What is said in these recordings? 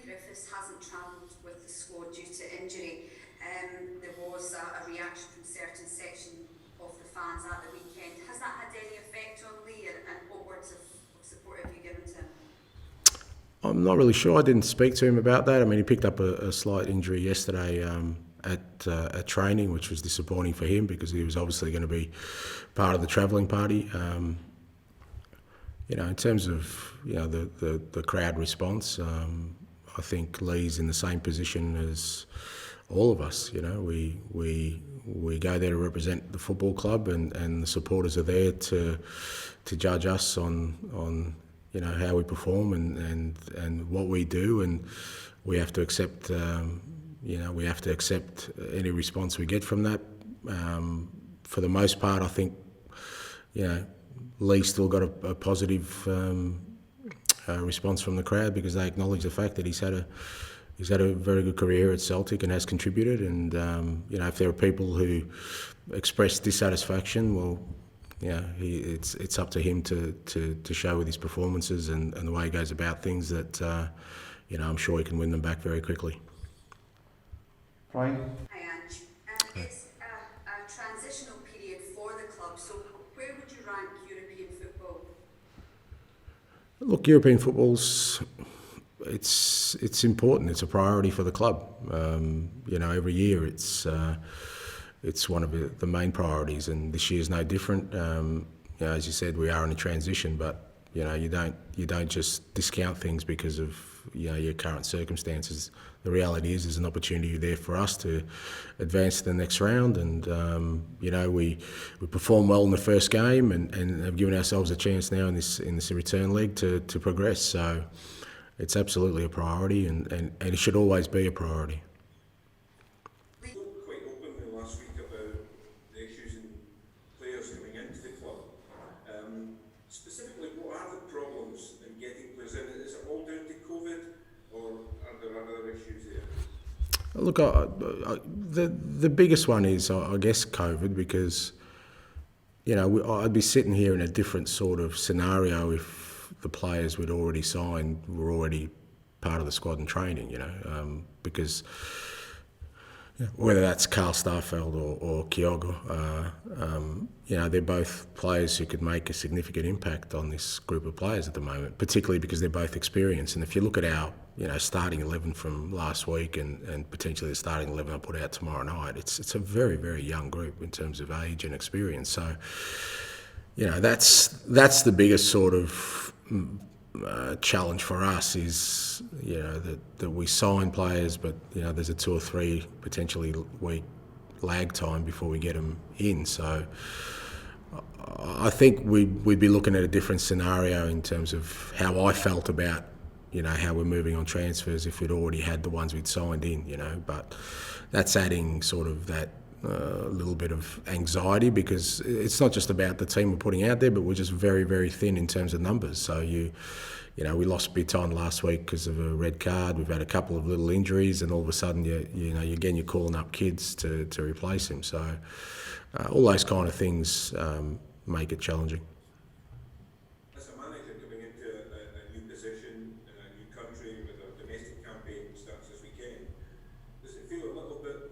Leigh Griffiths hasn't travelled with the squad due to injury. There was a reaction from certain section of the fans at the weekend. Has that had any effect on Leigh, and what words of support have you given to him? I'm not really sure. I didn't speak to him about that. I mean, he picked up a slight injury yesterday at training, which was disappointing for him because he was obviously going to be part of the travelling party. In terms of the crowd response, I think Leigh's in the same position as all of us. We go there to represent the football club, and the supporters are there to judge us on how we perform and what we do, and we have to accept any response we get from that. For the most part, I think Leigh still got a positive response from the crowd because they acknowledge the fact that he's had a very good career at Celtic and has contributed. And if there are people who express dissatisfaction, well, it's up to him to show with his performances and the way he goes about things that I'm sure he can win them back very quickly. Brian? Hi Ange. It's a transitional period for the club, so where would you rank European football? Look, European football's it's important. It's a priority for the club. Every year it's one of the main priorities, and this year's no different. As you said, we are in a transition, but you don't just discount things because of your current circumstances. The reality is there's an opportunity there for us to advance to the next round, and we performed well in the first game and have given ourselves a chance now in this return leg to progress. So it's absolutely a priority, and it should always be a priority. Quite openly last week about the issues in players coming into the club. Specifically, what are the problems in getting players in? Is it all down to COVID, or are there other issues there? Look, the biggest one is, I guess, COVID, because I'd be sitting here in a different sort of scenario if the players we'd already signed were already part of the squad and training. Because whether that's Carl Starfeld or Kyogo, they're both players who could make a significant impact on this group of players at the moment, particularly because they're both experienced. And if you look at our starting 11 from last week and potentially the starting 11 I'll put out tomorrow night, it's a very, very young group in terms of age and experience. So, that's the biggest sort of challenge for us is that we sign players, but there's a 2 or 3 potentially week lag time before we get them in. So I think we'd be looking at a different scenario in terms of how I felt about how we're moving on transfers if we'd already had the ones we'd signed in. But that's adding sort of that little bit of anxiety, because it's not just about the team we're putting out there, but we're just very, very thin in terms of numbers. So we lost Midtjylland last week because of a red card. We've had a couple of little injuries, and all of a sudden you're calling up kids to replace him. So all those kind of things make it challenging. As a manager coming into a new position in a new country with a domestic campaign starts this weekend, does it feel a little bit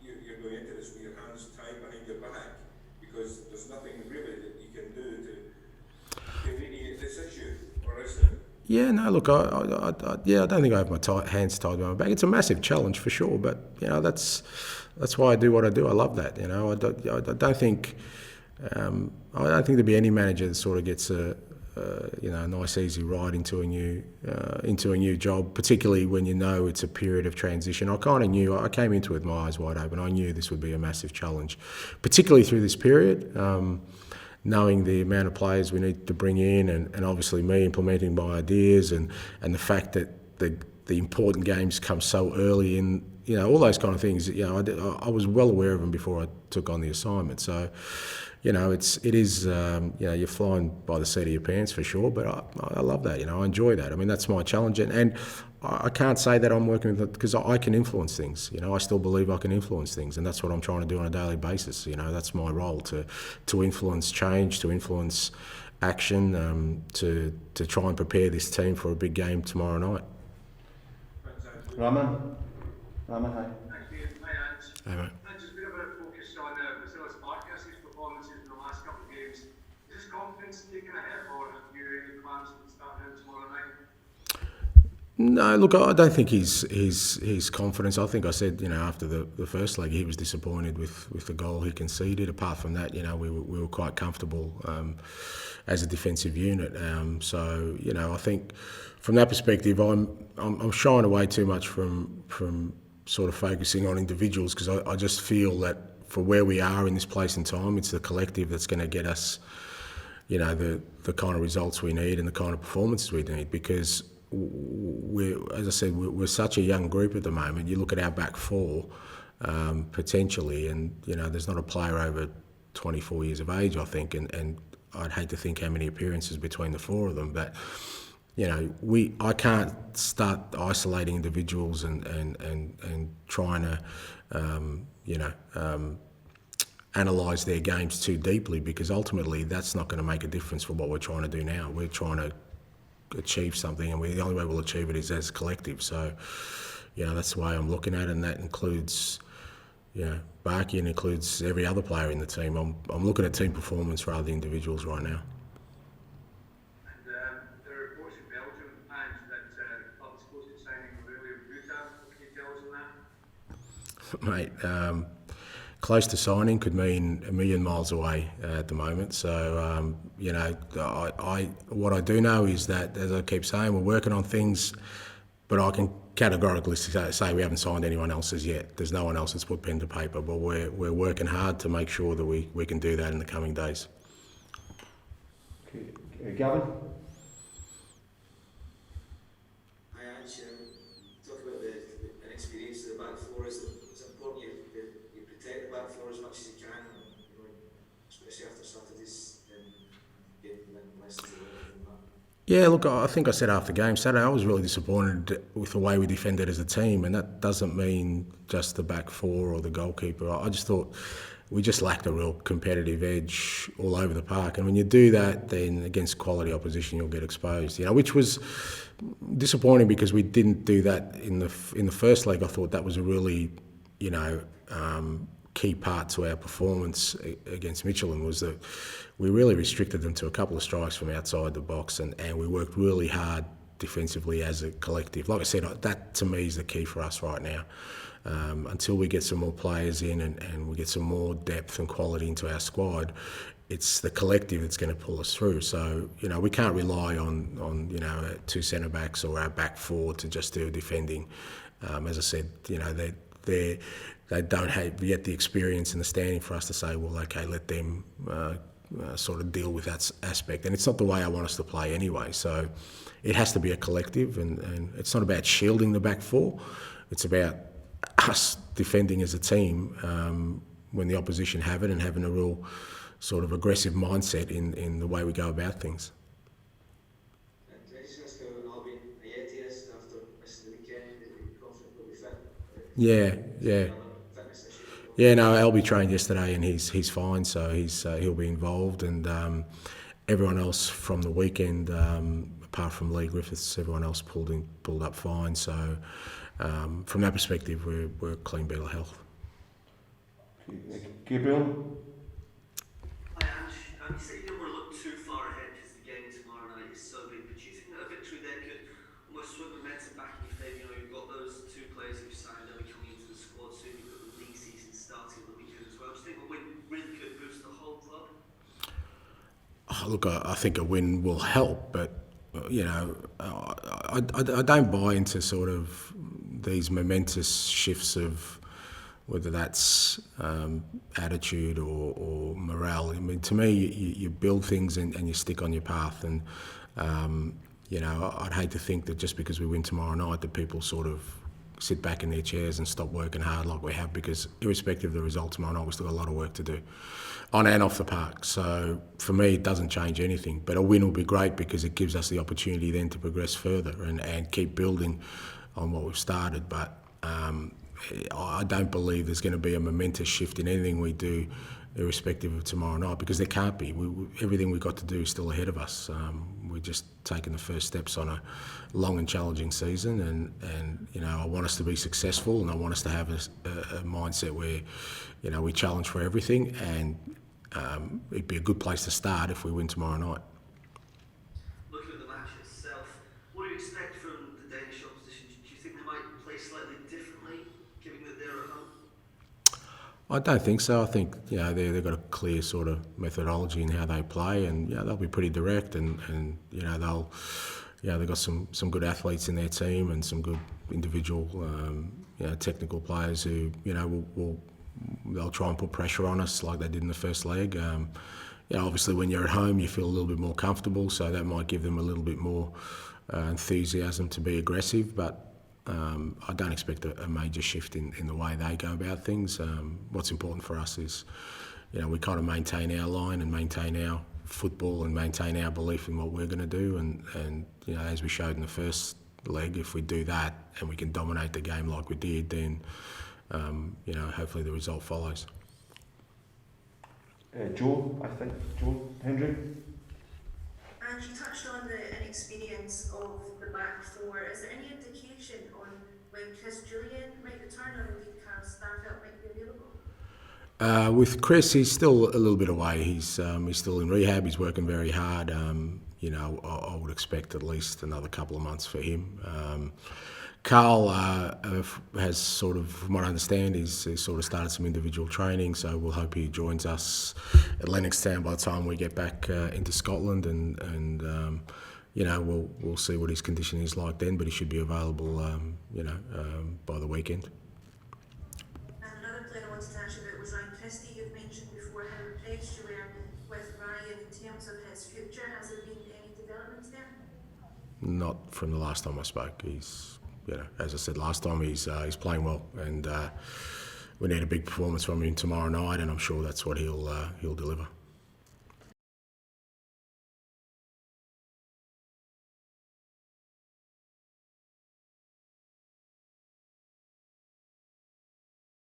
you're going into this with your hands tied behind your back because there's nothing really that you can do to alleviate this issue, or is it? Yeah, no, look, I don't think I have my hands tied behind my back. It's a massive challenge for sure, but that's why I do what I do. I love that. I don't think there'd be any manager that sort of gets a nice easy ride into a new job, particularly when it's a period of transition. I kind of knew. I came into it with my eyes wide open. I knew this would be a massive challenge, particularly through this period. Knowing the amount of players we need to bring in, and obviously me implementing my ideas, and the fact that the important games come so early in, all those kind of things. I was well aware of them before I took on the assignment. So, it is you're flying by the seat of your pants for sure. But I love that. I enjoy that. I mean, that's my challenge, and I can't say that I'm working with it because I can influence things. I still believe I can influence things, and that's what I'm trying to do on a daily basis. That's my role, to influence change, to influence action, to try and prepare this team for a big game tomorrow night. Raman, hi. Thanks, Ian. Hi, Ange. Hey, mate. Ange, there's been a bit of focus on Vasilis Marcus's performances in the last couple of games. Is his confidence taking a hit, or have you any plans to start him tomorrow night? No, look, I don't think his confidence. I think I said, after the first leg, he was disappointed with the goal he conceded. Apart from that, we were quite comfortable as a defensive unit. So, I think from that perspective, I'm shying away too much from sort of focusing on individuals, because I just feel that for where we are in this place and time, it's the collective that's going to get us, the kind of results we need and the kind of performances we need, because as I said, we're such a young group at the moment. You look at our back four, potentially, and there's not a player over 24 years of age, I think, and I'd hate to think how many appearances between the four of them, but I can't start isolating individuals and trying to analyse their games too deeply, because ultimately that's not going to make a difference for what we're trying to do now. We're trying to achieve something, and the only way we'll achieve it is as a collective. So, that's the way I'm looking at it, and that includes, Barkey, and includes every other player in the team. I'm looking at team performance rather than individuals right now. And there are reports in Belgium, Ange, that the club is close to signing Aurelio Buta. What can you tell us on that? Mate, close to signing could mean a million miles away at the moment. So, what I do know is that, as I keep saying, we're working on things, but I can categorically say we haven't signed anyone else as yet. There's no one else that's put pen to paper, but we're working hard to make sure that we can do that in the coming days. Okay. Gavin? Hi, Ange. Talk about an experience of the back four. Is it important you protect the back four as much as you can, especially after Saturday's game and lessons away from that? Yeah, look, I think I said after game Saturday, I was really disappointed with the way we defended as a team, and that doesn't mean just the back four or the goalkeeper. I just thought we just lacked a real competitive edge all over the park, and when you do that, then against quality opposition, you'll get exposed. Which was disappointing, because we didn't do that in the first leg. I thought that was a really, key part to our performance against Midtjylland, was that we really restricted them to a couple of strikes from outside the box, and we worked really hard defensively as a collective. Like I said, that to me is the key for us right now. Until we get some more players in and we get some more depth and quality into our squad, it's the collective that's going to pull us through. So, we can't rely on two centre-backs or our back four to just do defending. As I said, they don't have yet the experience and the standing for us to say, well, okay, let them sort of deal with that aspect. And it's not the way I want us to play anyway. So it has to be a collective, and it's not about shielding the back four. It's about us defending as a team when the opposition have it, and having a real sort of aggressive mindset in the way we go about things. Can I just ask how Albin Ayeti is after missing the weekend? Are you confident he'll be fit? Yeah. Yeah, no, Albie trained yesterday and he's fine, so he'll be involved, and everyone else from the weekend, apart from Leigh Griffiths, everyone else pulled up fine. So from that perspective, we're a clean bill of health. Gabriel? Hi, Ange. You said you didn't want to look too far ahead because the game tomorrow night is so big, but do you think that a victory there could almost swing momentum back in your favour? You've got those two players who've signed over coming into the squad soon. You've got the league season starting on the weekend as well. Do you think a win really could boost the whole club? Look, I think a win will help, but I don't buy into sort of these momentous shifts of whether that's attitude or morale. I mean, to me, you build things and you stick on your path. And, I'd hate to think that just because we win tomorrow night that people sort of sit back in their chairs and stop working hard like we have, because irrespective of the result tomorrow night, we've still got a lot of work to do on and off the park. So for me, it doesn't change anything. But a win will be great because it gives us the opportunity then to progress further and keep building on what we've started. But I don't believe there's going to be a momentous shift in anything we do, irrespective of tomorrow night, because there can't be. Everything we've got to do is still ahead of us. We're just taking the first steps on a long and challenging season, and you know, I want us to be successful, and I want us to have a mindset where, you know, we challenge for everything, and it'd be a good place to start if we win tomorrow night. Looking at the match itself, what do you expect from the Danish opposition? Do you think they might play slightly differently, given that they're at home? I don't think so. I think, you know, they've got a clear sort of methodology in how they play, and, you know, they'll be pretty direct, and you know, they've got some good athletes in their team and some good individual, you know, technical players who, you know, they'll try and put pressure on us like they did in the first leg. You know, obviously when you're at home you feel a little bit more comfortable, so that might give them a little bit more enthusiasm to be aggressive, but I don't expect a major shift in the way they go about things. What's important for us is, you know, we kind of maintain our line and maintain our football and maintain our belief in what we're going to do, and you know, as we showed in the first leg, if we do that and we can dominate the game like we did, then you know, hopefully the result follows. Joe, I think. Joe Hendry. And you touched on the inexperience of the back four. Is there any indication on when Chris Julian might return, or indeed Carl Starfelt might be available? With Chris, he's still a little bit away. He's still in rehab. He's working very hard. You know, I would expect at least another couple of months for him. Carl has sort of, from what I understand, he's sort of started some individual training, so we'll hope he joins us at Lennoxtown by the time we get back into Scotland, and you know, we'll see what his condition is like then, but he should be available, you know, by the weekend. And another player I wanted to ask you about was Ryan Christie. You've mentioned before how impressed you were with Ryan in terms of his future. Has there been any developments there? Not from the last time I spoke. He's, you know, as I said last time, he's playing well, and we need a big performance from him tomorrow night, and I'm sure that's what he'll deliver.